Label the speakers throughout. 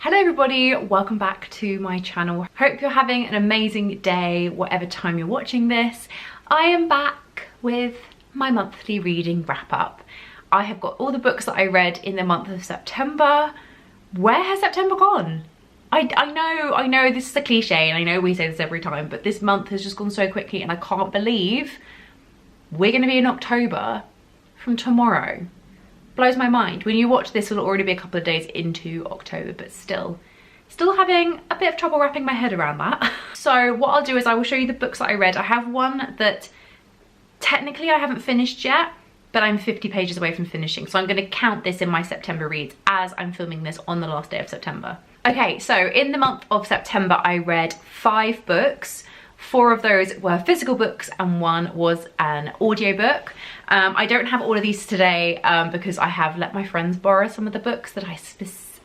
Speaker 1: Hello everybody, welcome back to my channel. Hope you're having an amazing day, whatever time you're watching this. I am back with my monthly reading wrap up. I have got all the books that I read in the month of September. Where has September gone? I know this is a cliche and I know we say this every time, but this month has just gone so quickly and I can't believe we're gonna be in October from tomorrow. Blows my mind. When you watch this, it'll already be a couple of days into October, but still having a bit of trouble wrapping my head around that. So what I'll do is I will show you the books that I read. I have one that technically I haven't finished yet, but I'm 50 pages away from finishing. So I'm going to count this in my September reads as I'm filming this on the last day of September. Okay, so in the month of September, I read 5 books. 4 of those were physical books and 1 was an audiobook. I don't have all of these today because I have let my friends borrow some of the books that I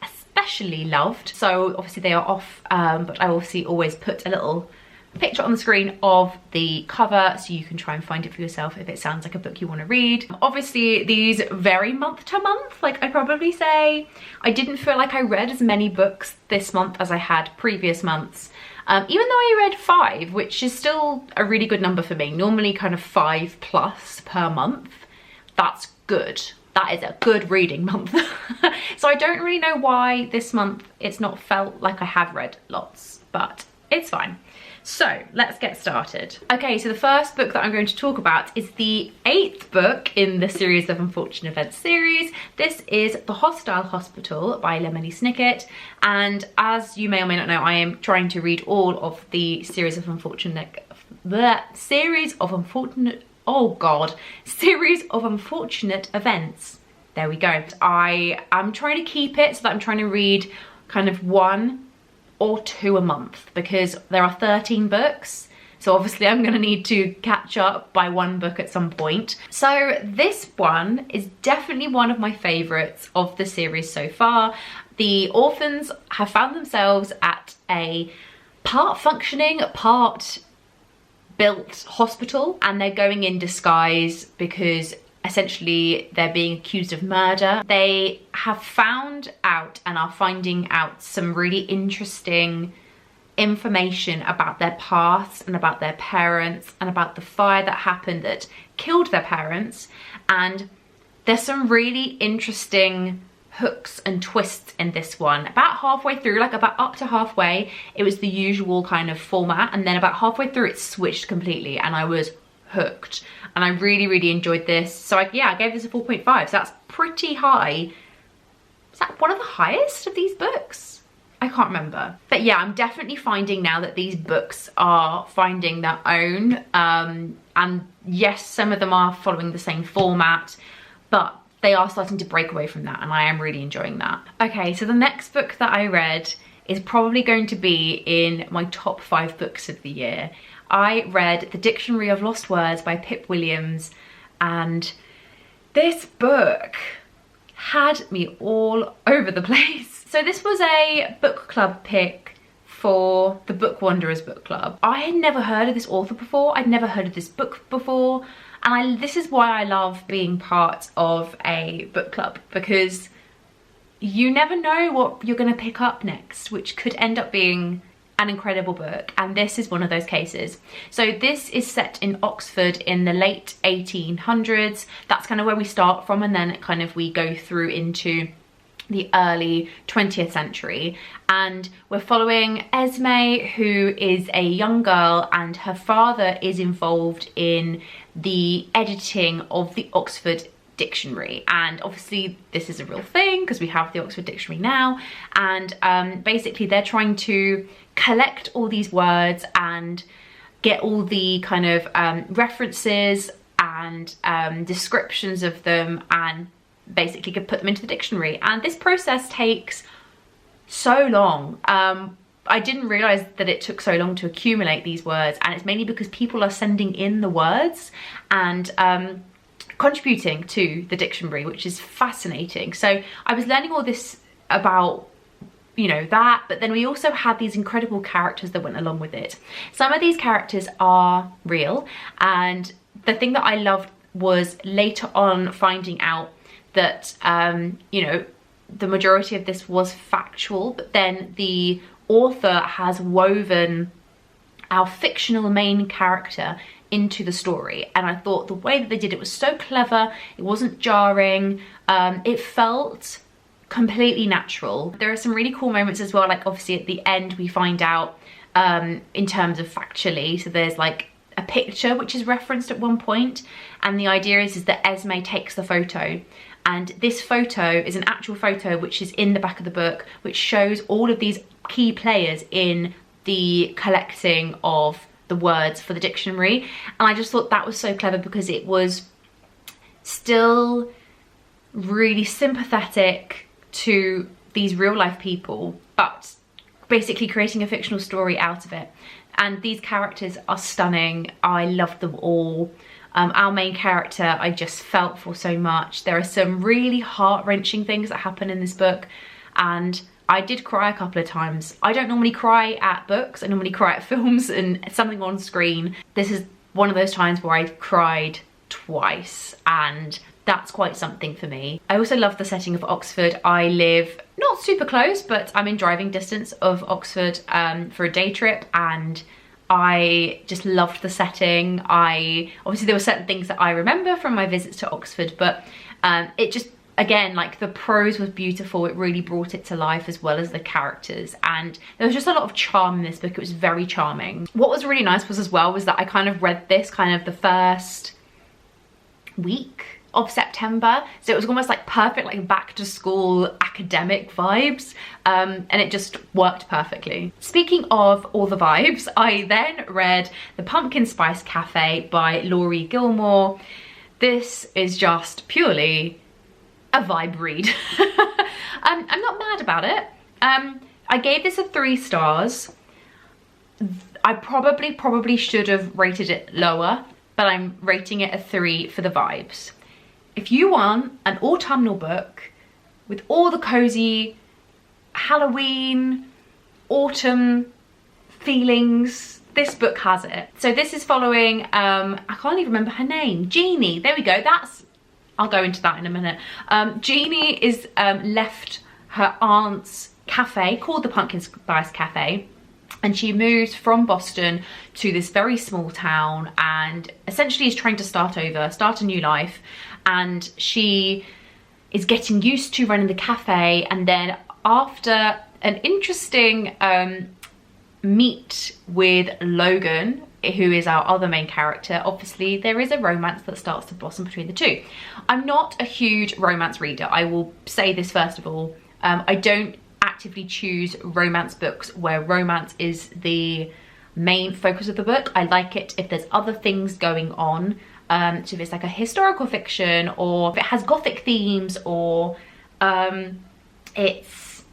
Speaker 1: especially loved. So obviously they are off, but I obviously always put a little picture on the screen of the cover so you can try and find it for yourself if it sounds like a book you want to read. Obviously these vary month to month. Like I'd probably say I didn't feel like I read as many books this month as I had previous months. Even though I read 5, which is still a really good number for me, normally kind of 5+ per month, that's good. That is a good reading month. So I don't really know why this month it's not felt like I have read lots, but it's fine. So let's get started. Okay, so the first book that I'm going to talk about is the 8th book in the Series of Unfortunate Events series. This is The Hostile Hospital by Lemony Snicket. And as you may or may not know, I am trying to read all of the Series of Unfortunate Events. There we go. I am trying to keep it so that I'm trying to read kind of 1 or 2 a month because there are 13 books. So obviously I'm gonna need to catch up by 1 book at some point. So this one is definitely one of my favorites of the series so far. The orphans have found themselves at a part functioning, part built hospital, and they're going in disguise because essentially they're being accused of murder. They have found out and are finding out some really interesting information about their past and about their parents and about the fire that happened that killed their parents. And there's some really interesting hooks and twists in this one. About halfway through, like about up to halfway, it was the usual kind of format, and then about halfway through it switched completely and I was hooked. And I really enjoyed this. So I gave this a 4.5, so that's pretty high. Is that one of the highest of these books? I can't remember. But yeah, I'm definitely finding now that these books are finding their own. And yes, some of them are following the same format, but they are starting to break away from that, and I am really enjoying that. Okay, so the next book that I read is probably going to be in my top 5 books of the year. I read The Dictionary of Lost Words by Pip Williams, and this book had me all over the place. So this was a book club pick for the Book Wanderers book club. I had never heard of this author before, I'd never heard of this book before, and this is why I love being part of a book club, because you never know what you're gonna pick up next, which could end up being an incredible book, and this is one of those cases. So this is set in Oxford in the late 1800s. That's kind of where we start from, and then we go through into the early 20th century. And we're following Esme, who is a young girl, and her father is involved in the editing of the Oxford Dictionary. And obviously this is a real thing because we have the Oxford Dictionary now, and basically they're trying to collect all these words and get all the kind of references and descriptions of them, and basically could put them into the dictionary. And this process takes so long. I didn't realize that it took so long to accumulate these words, and it's mainly because people are sending in the words and contributing to the dictionary, which is fascinating. So I was learning all this about, you know, that, but then we also had these incredible characters that went along with it. Some of these characters are real, and the thing that I loved was later on finding out that you know, the majority of this was factual, but then the author has woven our fictional main character into the story, and I thought the way that they did it was so clever. It wasn't jarring. It felt completely natural. There are some really cool moments as well, like obviously at the end we find out in terms of factually, so there's like a picture which is referenced at one point, and the idea is that Esme takes the photo, and this photo is an actual photo which is in the back of the book, which shows all of these key players in the collecting of the words for the dictionary. And I just thought that was so clever because it was still really sympathetic to these real life people, but basically creating a fictional story out of it. And these characters are stunning. I love them all. Our main character I just felt for so much. There are some really heart-wrenching things that happen in this book, and I did cry a couple of times. I don't normally cry at books, I normally cry at films and something on screen. This is one of those times where I cried twice, and that's quite something for me. I also love the setting of Oxford. I live not super close, but I'm in driving distance of Oxford for a day trip, and I just loved the setting. Obviously there were certain things that I remember from my visits to Oxford, but it just, again, like the prose was beautiful. It really brought it to life, as well as the characters, and there was just a lot of charm in this book. It was very charming. What was really nice was that I kind of read this kind of the first week of September, so it was almost like perfect, like back to school academic vibes, and it just worked perfectly. Speaking of all the vibes, I then read The Pumpkin Spice Cafe by Laurie Gilmore. This is just purely a vibe read. I'm not mad about it. I gave this a 3 stars. I probably should have rated it lower, but I'm rating it a 3 for the vibes. If you want an autumnal book with all the cozy Halloween, autumn feelings, this book has it. So this is following, I can't even remember her name, Jeannie, there we go, I'll go into that in a minute. Jeannie is left her aunt's cafe called the Pumpkin Spice Cafe, and she moves from Boston to this very small town and essentially is trying to start a new life. And she is getting used to running the cafe, and then after an interesting meet with Logan, who is our other main character, obviously there is a romance that starts to blossom between the two. I'm not a huge romance reader, I will say this first of all. I don't actively choose romance books where romance is the main focus of the book. I like it if there's other things going on. So if it's like a historical fiction, or if it has gothic themes, or it's,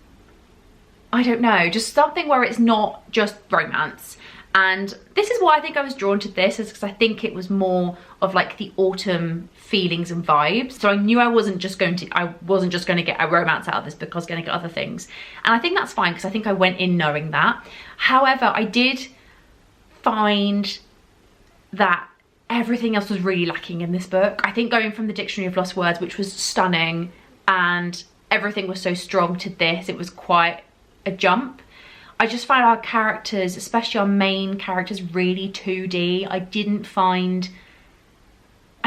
Speaker 1: I don't know, just something where it's not just romance. And this is why I think I was drawn to this, is because I think it was more of like the autumn feelings and vibes. So I knew I wasn't just going to get a romance out of this book, I was going to get other things. And I think that's fine, because I think I went in knowing that. However, I did find that everything else was really lacking in this book. I think going from the Dictionary of Lost Words, which was stunning, and everything was so strong, to this, it was quite a jump. I just found our characters, especially our main characters, really 2D. I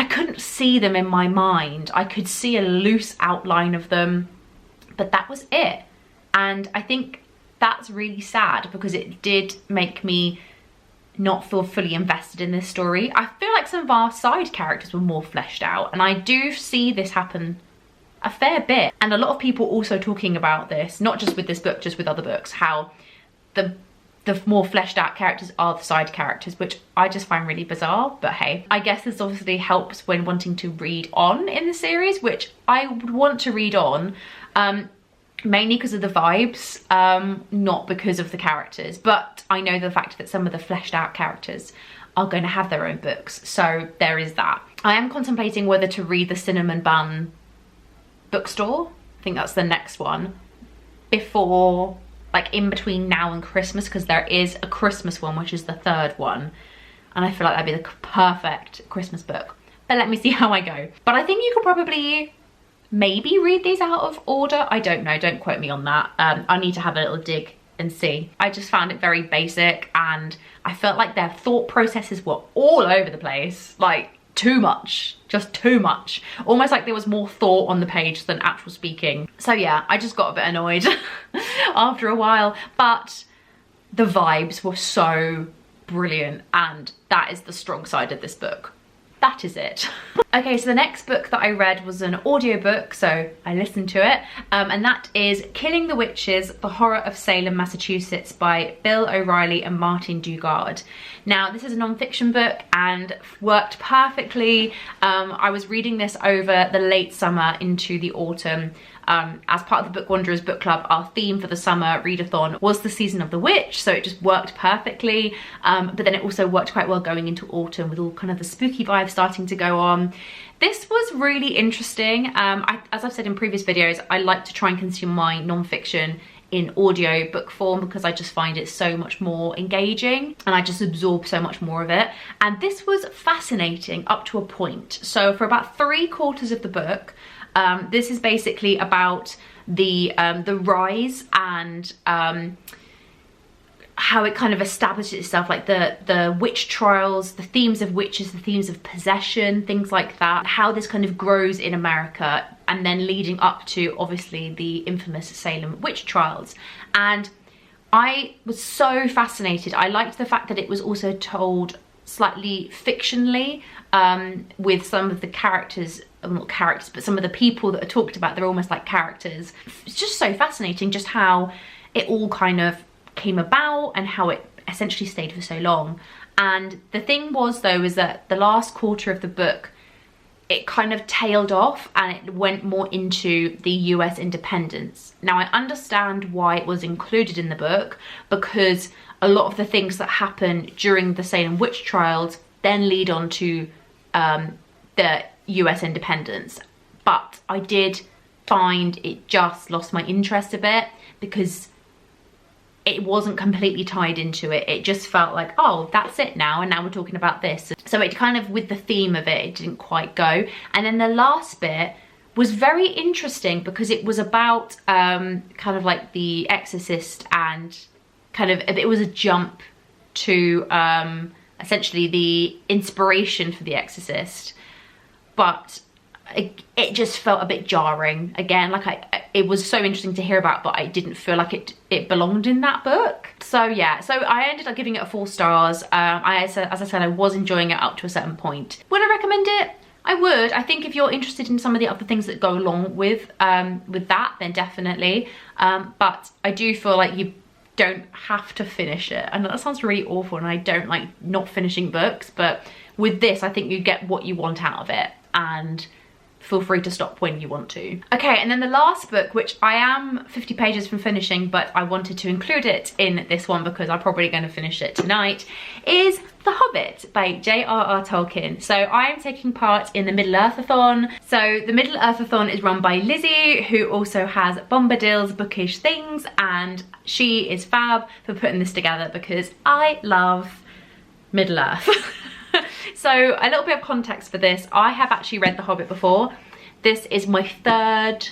Speaker 1: couldn't see them in my mind. I could see a loose outline of them, but that was it. And I think that's really sad, because it did make me not feel fully invested in this story. I feel like some of our side characters were more fleshed out, and I do see this happen a fair bit. And a lot of people also talking about this, not just with this book, just with other books, how the more fleshed out characters are the side characters, which I just find really bizarre. But hey, I guess this obviously helps when wanting to read on in the series, which I would want to read on, mainly because of the vibes, not because of the characters. But I know the fact that some of the fleshed out characters are going to have their own books, so there is that. I am contemplating whether to read the Cinnamon Bun Bookstore, I think that's the next one, before, like in between now and Christmas, because there is a Christmas one, which is the 3rd one, and I feel like that'd be the perfect Christmas book. But let me see how I go. But I think you could probably maybe read these out of order. I don't know, don't quote me on that. I need to have a little dig and see. I just found it very basic, and I felt like their thought processes were all over the place, like too much, just too much. Almost like there was more thought on the page than actual speaking. So yeah, I just got a bit annoyed after a while, but the vibes were so brilliant, and that is the strong side of this book. That is it. Okay, so the next book that I read was an audiobook, so I listened to it, and that is Killing the Witches, The Horror of Salem, Massachusetts by Bill O'Reilly and Martin Dugard. Now, this is a non-fiction book and worked perfectly. I was reading this over the late summer into the autumn. As part of the Book Wanderers book club, our theme for the summer readathon was the season of the witch, so it just worked perfectly. But then it also worked quite well going into autumn with all kind of the spooky vibes starting to go on. This was really interesting. As I've said in previous videos, I like to try and consume my non-fiction in audio book form because I just find it so much more engaging and I just absorb so much more of it. And this was fascinating up to a point. So for about 3/4 of the book, this is basically about the rise and how it kind of establishes itself, like the witch trials, the themes of witches, the themes of possession, things like that, how this kind of grows in America, and then leading up to obviously the infamous Salem witch trials. And I was so fascinated. I liked the fact that it was also told slightly fictionally, with some of the characters, well, not characters, but some of the people that are talked about, they're almost like characters. It's just so fascinating just how it all kind of came about and how it essentially stayed for so long. And the thing was though, is that the last quarter of the book, it kind of tailed off and it went more into the US independence. Now I understand why it was included in the book, because a lot of the things that happen during the Salem witch trials then lead on to the US independence. But I did find it just lost my interest a bit because it wasn't completely tied into it. It just felt like, oh, that's it now, and now we're talking about this. So it kind of, with the theme of it, it didn't quite go. And then the last bit was very interesting because it was about kind of like The Exorcist, and kind of, it was a jump to essentially the inspiration for The Exorcist. But it just felt a bit jarring. Again, like it was so interesting to hear about, but I didn't feel like it belonged in that book. So yeah, so I ended up giving it 4 stars. As I said, I was enjoying it up to a certain point. Would I recommend it? I would. I think if you're interested in some of the other things that go along with that, then definitely. But I do feel like you don't have to finish it. I know that sounds really awful, and I don't like not finishing books, but with this, I think you get what you want out of it, and feel free to stop when you want to. Okay, and then the last book, which I am 50 pages from finishing, but I wanted to include it in this one because I'm probably going to finish it tonight, is The Hobbit by J.R.R. Tolkien. So I am taking part in the Middle-earth-a-thon. So the Middle-earth-a-thon is run by Lizzie, who also has Bombadil's Bookish Things, and she is fab for putting this together because I love Middle-earth. So a little bit of context for this. I have actually read The Hobbit before. This is my third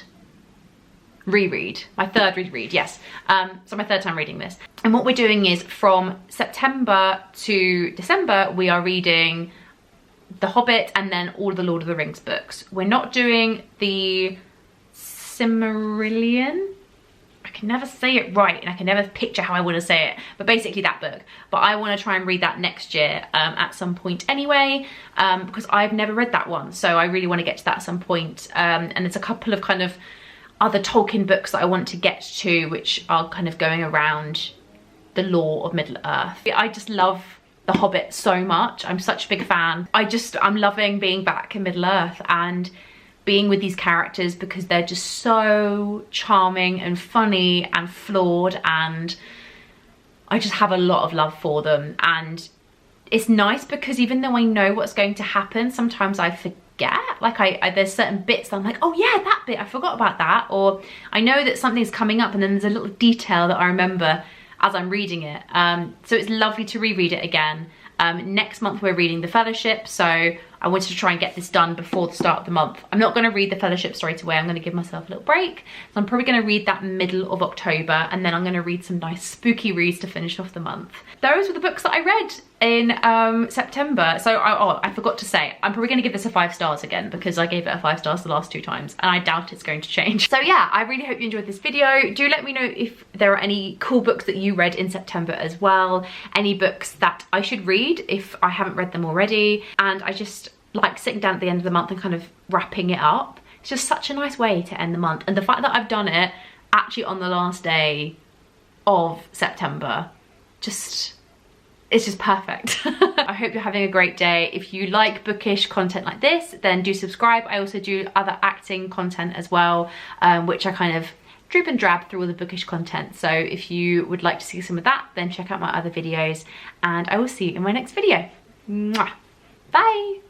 Speaker 1: reread. My third reread, yes. So my third time reading this. And what we're doing is from September to December, we are reading The Hobbit and then all of the Lord of the Rings books. We're not doing the Silmarillion. I can never say it right, and I can never picture how I want to say it, but basically that book. But I want to try and read that next year at some point anyway, because I've never read that one, so I really want to get to that at some point. And there's a couple of kind of other Tolkien books that I want to get to, which are kind of going around the lore of Middle-earth. I just love The Hobbit so much. I'm such a big fan. I'm loving being back in Middle-earth and being with these characters because they're just so charming and funny and flawed, and I just have a lot of love for them. And it's nice because even though I know what's going to happen, sometimes I forget. Like there's certain bits that I'm like, oh yeah, that bit, I forgot about that. Or I know that something's coming up and then there's a little detail that I remember as I'm reading it. So it's lovely to reread it again. Next month we're reading The Fellowship, so I wanted to try and get this done before the start of the month. I'm not going to read The Fellowship straight away. I'm going to give myself a little break. So I'm probably going to read that middle of October, and then I'm going to read some nice spooky reads to finish off the month. Those were the books that I read in September. So I forgot to say, I'm probably going to give this a 5 stars again, because I gave it a 5 stars the last 2 times, and I doubt it's going to change. So yeah, I really hope you enjoyed this video. Do let me know if there are any cool books that you read in September as well, any books that I should read if I haven't read them already. And I just like sitting down at the end of the month and kind of wrapping it up. It's just such a nice way to end the month, and the fact that I've done it actually on the last day of September, it's just perfect. I hope you're having a great day. If you like bookish content like this, then do subscribe. I also do other acting content as well, which I kind of drip and drab through all the bookish content. So if you would like to see some of that, then check out my other videos, and I will see you in my next video. Mwah. Bye.